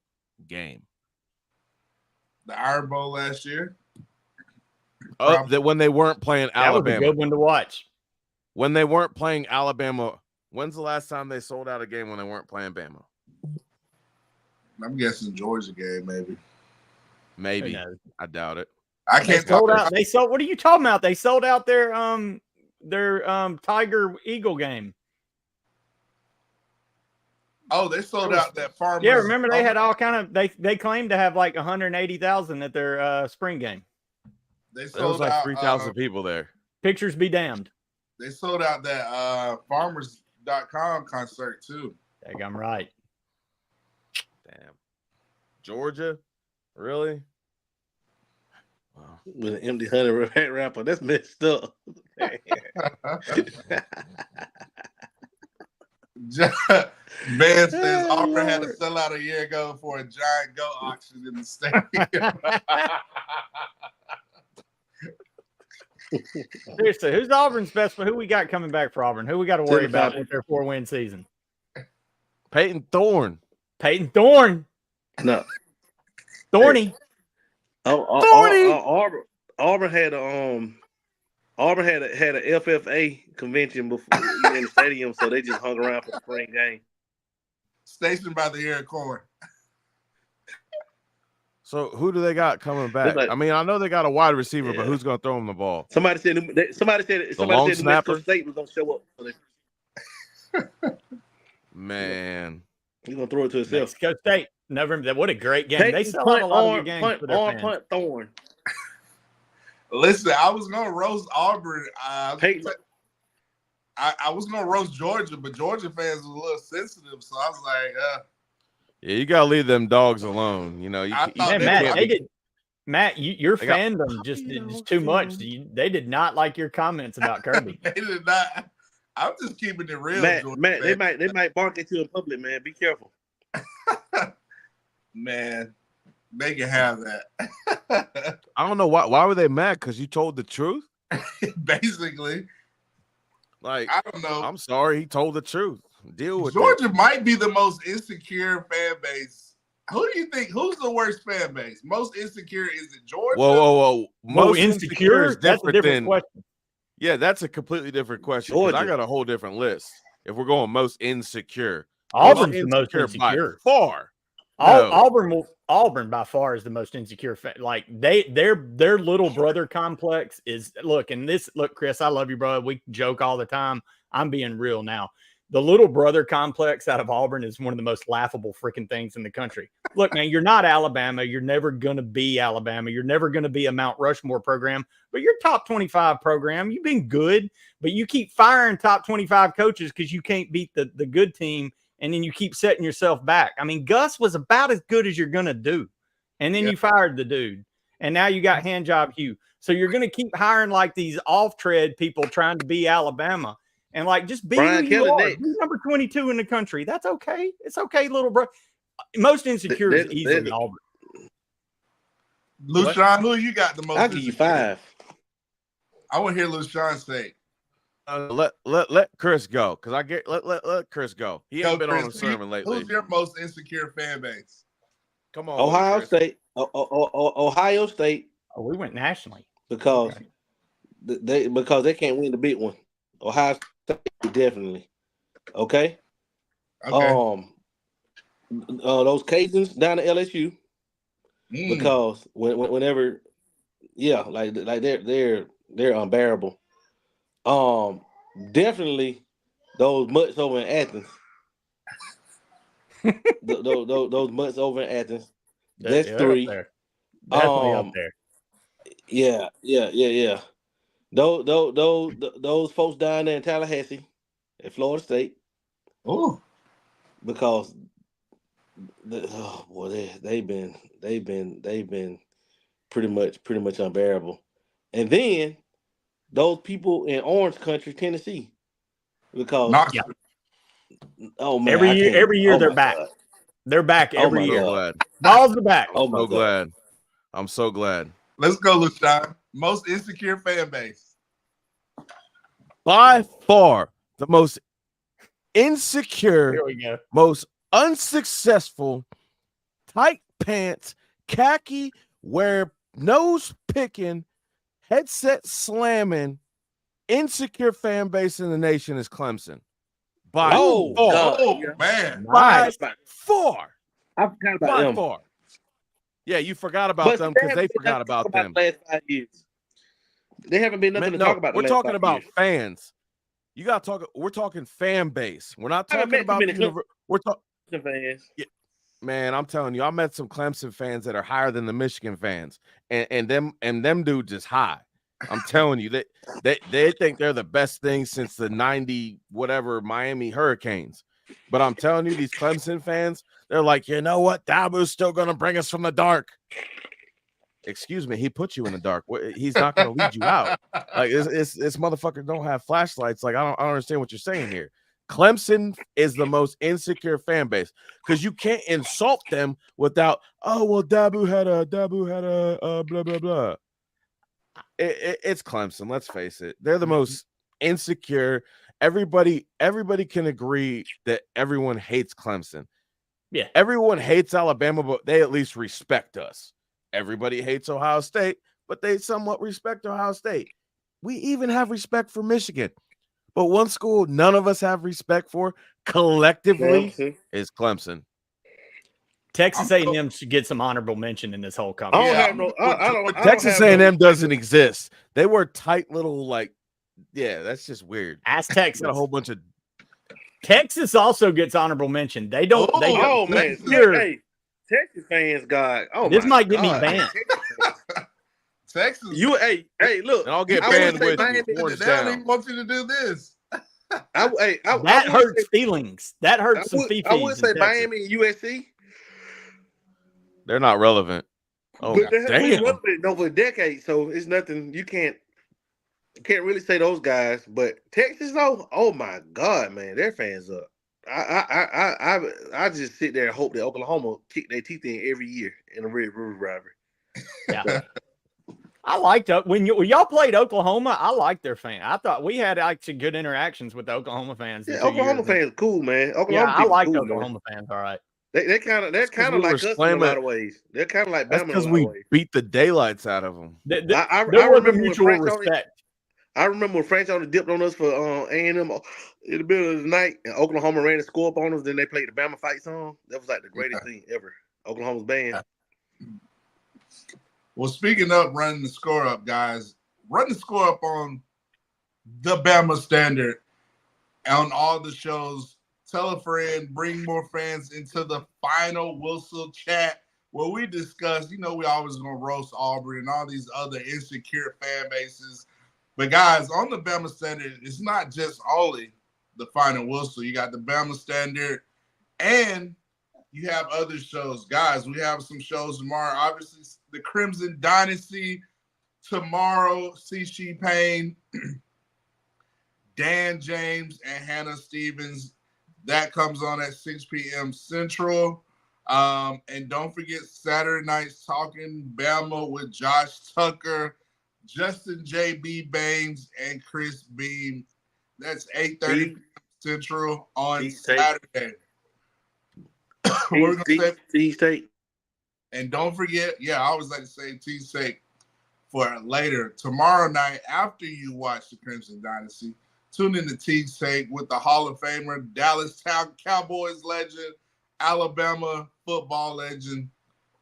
game? The Iron Bowl last year. That when they weren't playing Alabama. That was a good one to watch. When they weren't playing Alabama When's the last time they sold out a game when they weren't playing Bama? I'm guessing Georgia game, maybe. Maybe. I doubt it. I They can't sold talk. out. They sold. What are you talking about? They sold out their Tiger Eagle game. Oh, they sold out that Farmers. Yeah, remember they had all kind of. They claimed to have like 180,000 at their spring game. They There was sold like out 3,000 people there. Pictures be damned. They sold out that farmers.com concert too. I'm right. Damn. Georgia? Really? Wow. With an empty 100 rapper. That's messed up. Man says Auburn had to sell out a year ago for a giant goat auction in the stadium. Seriously, who's Auburn's best? Who we got coming back for Auburn? Who we got to worry about with their 4-win season? Peyton Thorne. Peyton Thorne. No. Thorny. Thorny. Auburn had a FFA convention before in the stadium, so they just hung around for the spring game. Stationed by the ear of corn. So who do they got coming back? Like, I mean, I know they got a wide receiver, but who's going to throw him the ball? Somebody said New Mexico State was going to show up. Man, he's going to throw it to himself. Mexico State. Never. What a great game. Peyton they sell out a lot of good games for their fans. Punt Thorne. Listen, I was going to roast Auburn. I was going to roast Georgia, but Georgia fans was a little sensitive, so I was like, yeah, you gotta leave them dogs alone. You know, Matt, your fandom just too much. They did not like your comments about Kirby. They did not. I'm just keeping it real. Matt, they might bark at you in public, man. Be careful. Man, they can have that. I don't know why were they mad? Because you told the truth? Basically. Like, I don't know. I'm sorry, he told the truth. Deal with Georgia might be the most insecure fan base. Who do you think? Who's the worst fan base? Most insecure, is it Georgia? Whoa. Most insecure is That's a different question. Yeah, that's a completely different question. I got a whole different list. If we're going most insecure, Auburn's the most insecure. By far. Auburn by far is the most insecure. Like their little brother complex is look. Chris, I love you, bro. We joke all the time. I'm being real now. The little brother complex out of Auburn is one of the most laughable freaking things in the country. Look, man, you're not Alabama. You're never going to be Alabama. You're never going to be a Mount Rushmore program, but you're top 25 program. You've been good, but you keep firing top 25 coaches because you can't beat the good team, and then you keep setting yourself back. I mean, Gus was about as good as you're going to do, and then you fired the dude, and now you got Handjob Hugh. So you're going to keep hiring like these off-tread people trying to be Alabama. And like, just be who you are. Be number 22 in the country. That's okay. It's okay, little bro. Most insecure is easily Auburn. Lushawn, who you got the most? I'll give you 5. I want to hear Lushawn say. Let Chris go, because let Chris go. He ain't been on a sermon lately. Who's your most insecure fan base? Come on, Ohio State. Ohio State. Oh, we went nationally because they can't win the big one. Ohio State, definitely. Okay. Those Cajuns down to LSU because whenever, like they're unbearable. Definitely those mutts over in Athens. those mutts over in Athens. That's 3. Definitely up there. Yeah. Those folks down there in Tallahassee at Florida State. Oh, because they've been pretty much unbearable. And then those people in Orange Country, Tennessee, because every year they're back. God. They're back every year. Glad. Balls are back. I'm so glad. Let's go, Lushawn. Most insecure fan base. By far, the most insecure, most unsuccessful, tight pants, khaki wear, nose picking, headset slamming, insecure fan base in the nation is Clemson. By Oh, far. God. Oh, Yeah. man. By Nice. far. I forgot about By them. far. Yeah, you forgot about them because they forgot about them. The last 5 years. They haven't been nothing to talk about. We're the last talking 5 about years. fans. You got to talk. We're talking fan base. We're not I haven't talking met too about many we're talking. fans. Yeah, man, I'm telling you, I met some Clemson fans that are higher than the Michigan fans, and them dudes is high. I'm telling you that they think they're the best thing since the 90 whatever Miami Hurricanes. But I'm telling you, these Clemson fans, they're like, you know what? Dabu's still going to bring us from the dark. Excuse me, he put you in the dark. He's not going to lead you out. Like this motherfucker don't have flashlights. Like I don't understand what you're saying here. Clemson is the most insecure fan base because you can't insult them without, oh well, Dabu had a blah blah blah. It's Clemson. Let's face it. They're the most insecure. Everybody can agree that everyone hates Clemson. Yeah. Everyone hates Alabama, but they at least respect us. Everybody hates Ohio State, but they somewhat respect Ohio State. We even have respect for Michigan. But one school none of us have respect for collectively is Clemson. Texas A&M should get some honorable mention in this whole I conversation. don't have no. I don't. Texas A&M doesn't exist. They were tight little that's just weird. Ask Texas. Got a whole bunch of Texas also gets honorable mention. They don't. Oh man, hey, Texas fans got. Oh, this might get me God. banned. Texas. Hey, look. And I'll get I banned wouldn't say with you. Miami, Orange they don't down. even want you to do this. That hurts feelings. That hurts some fifis. I would say in Texas. Miami and USC. They're not relevant. Oh, But they have been damn. relevant over a decade, so it's nothing. You can't really say those guys. But Texas, though, oh my God, man, their fans up. I just sit there and hope that Oklahoma kick their teeth in every year in a Red River rivalry. Yeah. I liked when y'all played Oklahoma. I liked their fan. I thought we had actually good interactions with the Oklahoma fans. Yeah, Oklahoma fans cool, man. I like cool, Oklahoma fans. All right. They're kind of like us in a lot of ways. They're kind of like That's Bama in a because lot we of ways. beat the daylights out of them. There I was a remember mutual when respect. I remember when Frank only dipped on us for A&M in the middle of the night, and Oklahoma ran the score up on us. Then they played the Bama fight song. That was like the greatest thing ever. Oklahoma's band. Well, speaking of running the score up, guys, run the score up on the Bama Standard on all the shows. Tell a friend, bring more fans into the final whistle chat where we discuss, we always going to roast Auburn and all these other insecure fan bases. But, guys, on the Bama Standard, it's not just only the final whistle. You got the Bama Standard and you have other shows. Guys, we have some shows tomorrow. Obviously, the Crimson Dynasty tomorrow. C.C. Payne, Dan James, and Hannah Stevens. That comes on at 6 p.m. Central. And don't forget Saturday nights Talking Bama with Josh Tucker, Justin J.B. Baines, and Chris Beam. That's 8:30 Central on Saturday. We're going to say State. And don't forget, I always like to say T-Sake for later. Tomorrow night, after you watch the Crimson Dynasty, tune in to T-Sake with the Hall of Famer, Dallas Cowboys legend, Alabama football legend,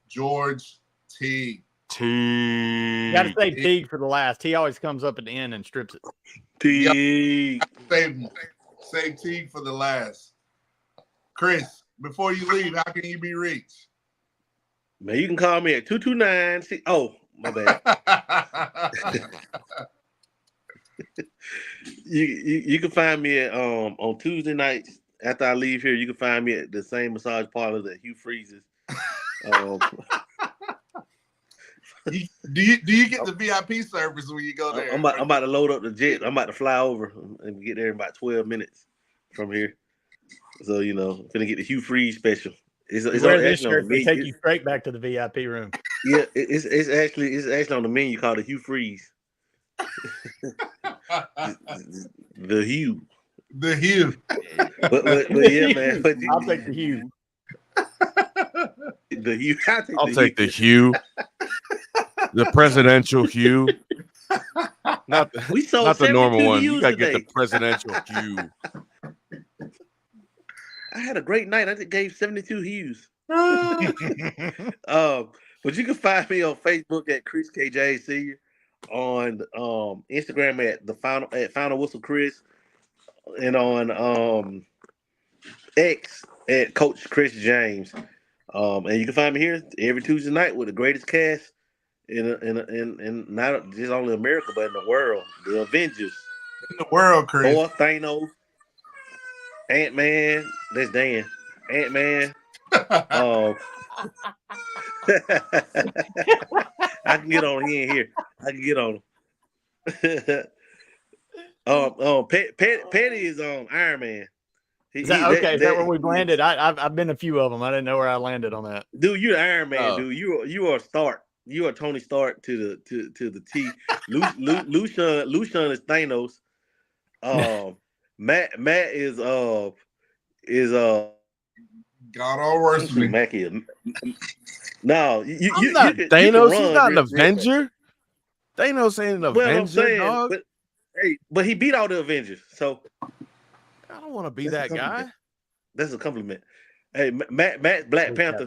George Teague. You got to say Teague for the last. He always comes up at the end and strips it. Teague. Save Teague for the last. Chris, before you leave, how can you be reached? Man, you can call me at 229. Oh, my bad. You can find me at on Tuesday nights after I leave here. You can find me at the same massage parlor that Hugh Freeze's. Do you get the VIP service when you go there? I'm about to load up the jet. I'm about to fly over and get there in about 12 minutes from here. So gonna get the Hugh Freeze special. It's wear this shirt, they take you straight back to the VIP room. Yeah, it's actually on the menu called the Hugh Freeze. The Hugh. The Hugh. But yeah, man. I'll take the Hugh. The Hugh. I'll take the Hugh. The presidential Hugh. Not the normal one. You gotta get the presidential Hugh. I had a great night. I just gave 72 hues. But you can find me on Facebook at Chris KJ Senior, on Instagram at Final Whistle Chris, and on X at Coach Chris James. And you can find me here every Tuesday night with the greatest cast in not just only America but in the world. The Avengers. In the world, Chris. Thor, Thanos, Ant-Man. That's Dan. Ant-Man. I can get on. He ain't here. I can get on him. Petty is Iron Man. Is that where we landed? I've been a few of them. I didn't know where I landed on that. Dude, you're Iron Man, dude. You are Stark. You are Tony Stark to the T. Lucian is Thanos. Matt is God all worshiping. Mac is. No, I'm not Thanos. He's not an Avenger. Thanos ain't an Avenger, dog. But he beat all the Avengers, so I don't want to be that guy. That's a compliment. Hey, Matt's Black Panther.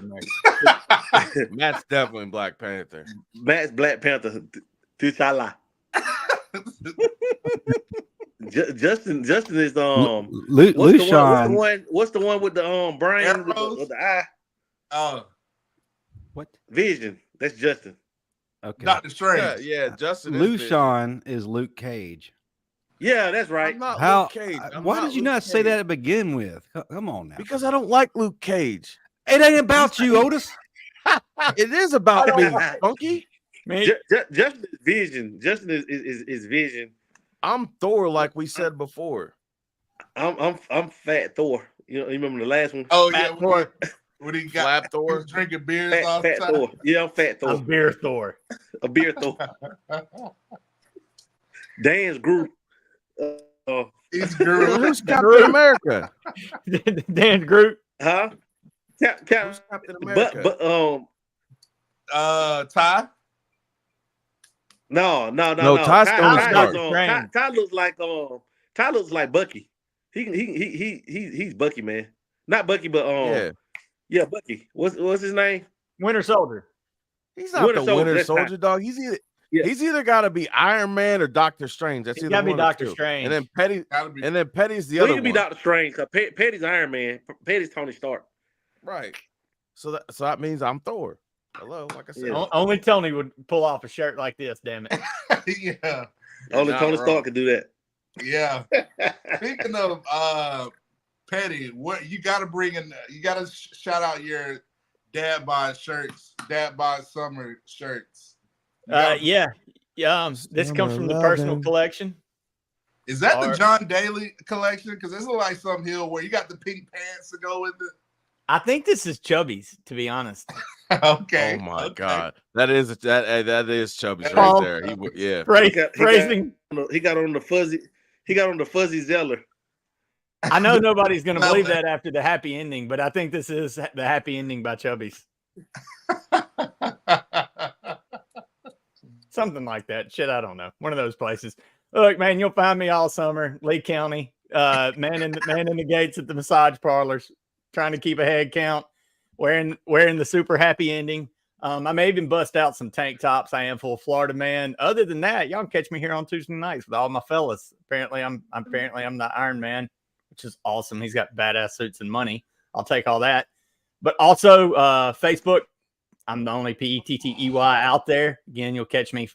Matt's definitely Black Panther. Matt's Black Panther. T'Challa. Justin is Lucian. What's the one with the brain with the eye? What? Vision. That's Justin. Okay. Dr. Strange. Yeah, Justin. Lucian is Luke Cage. Yeah, that's right. I'm not How? Luke Cage. Why did you not say that to begin with? Come on now. Because I don't like Luke Cage. It ain't about you, Otis. It is about me, Funky. Justin is Vision. Justin is Vision. I'm Thor, like we said before. I'm Fat Thor. You remember the last one? Oh Fat yeah, Thor. When he Flat Thor. drinking beers all the Fat time. Thor. Yeah, I'm Fat Thor. I'm Beer Thor. A beer Thor. Dan's group. He's Groot. Who's Captain America? Dan Groot. Huh? Who's Captain America? But Ty. No. Ty's Ty looks like Bucky. He's Bucky, man. Not Bucky, but yeah, Bucky. What's his name? Winter Soldier. He's not the Winter Soldier, dog. He's either got to be Iron Man or Doctor Strange. That's either got to be one Doctor or two. Strange. And then Petty's the Well, other he could be one. Doctor Strange. Petty's Iron Man. Petty's Tony Stark. Right. So that means I'm Thor. Hello, like I said. Yeah. Only Tony would pull off a shirt like this. Damn it. Yeah. Only Tony Stark could do that. Yeah. Speaking of Petty, what you got to bring in? You got to shout out your dad bod shirts, dad bod summer shirts. Yeah. This comes from the personal collection. Is that the John Daly collection? Because this looks like some hill where you got the pink pants to go with it. I think this is Chubby's, to be honest. Okay. Oh my God, that is Chubby's right Paul, there. Phrasing. He got on the fuzzy. He got on the fuzzy Zeller. I know nobody's going to believe that after the happy ending, but I think this is the happy ending by Chubby's. Something like that. Shit, I don't know. One of those places. Look, man, you'll find me all summer, Lee County, man in the gates at the massage parlors, trying to keep a head count, wearing the super happy ending. I may even bust out some tank tops. I am full Florida man. Other than that, y'all can catch me here on Tuesday nights with all my fellas. Apparently I'm the Iron Man, which is awesome. He's got badass suits and money. I'll take all that. But also Facebook, I'm the only Pettey out there. Again, you'll catch me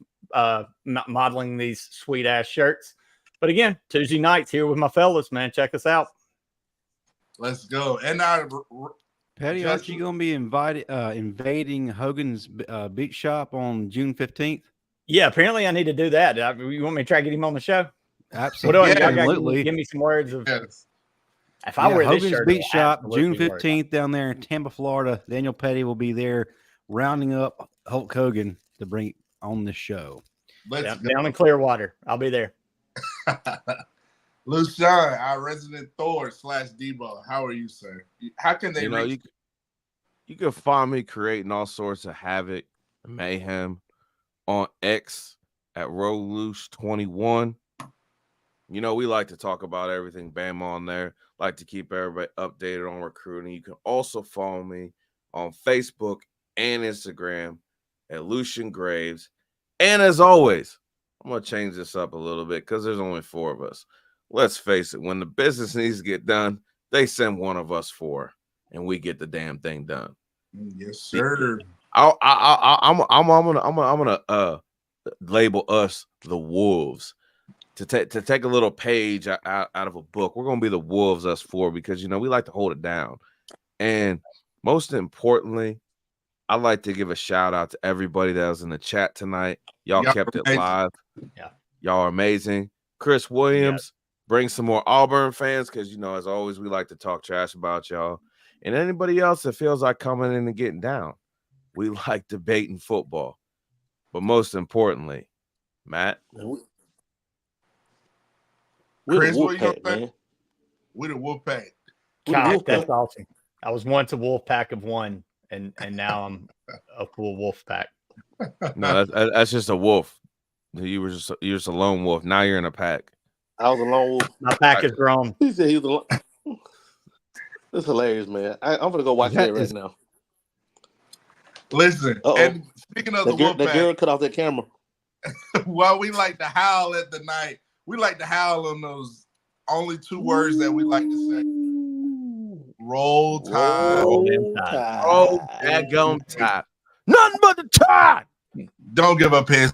modeling these sweet ass shirts. But again, Tuesday nights here with my fellas, man. Check us out. Let's go. And Petty, aren't you going to be invading Hogan's beat shop on June 15th? Yeah, apparently I need to do that. You want me to try to get him on the show? Absolutely. Absolutely. Give me some words of. Yes. If I wear Hogan's this shirt, Beat Shop, June 15th down there in Tampa, Florida. Daniel Petty will be there rounding up Hulk Hogan to bring on the show. Down in Clearwater. I'll be there. Lucian, our resident Thor / Debo. How are you, sir? How can they reach? You can find me creating all sorts of havoc and mayhem on X at Roll Loose 21. You know, we like to talk about everything Bama on there, like to keep everybody updated on recruiting. You can also follow me on Facebook and Instagram at Lucian Graves. And as always, I'm going to change this up a little bit because there's only 4 of us. Let's face it, when the business needs to get done, they send one of us 4, and we get the damn thing done. Yes, sir. I'm gonna label us the Wolves. To take a little page out of a book, we're gonna be the Wolves, us 4, because we like to hold it down. And most importantly, I'd like to give a shout out to everybody that was in the chat tonight. Y'all kept it live. Yeah, y'all are amazing. Chris Williams, bring some more Auburn fans, because as always, we like to talk trash about y'all. And anybody else that feels like coming in and getting down, we like debating football. But most importantly, Matt. Chris, what you gonna say? Man. We're the Wolfpack. God, that's awesome. I was once a wolf pack of one, and now I'm a full wolf pack. No, that's just a wolf. You were just a lone wolf. Now you're in a pack. I was a lone wolf. My pack is grown. He said he was a lone. That's hilarious, man. I'm gonna go watch that right now. Listen, and speaking of the Wolfpack, the girl cut off that camera. While we like to howl at the night, we like to howl on those only 2 words that we like to say. Roll Tide. Oh, daggone Tide. Nothing but the Tide. Don't give up his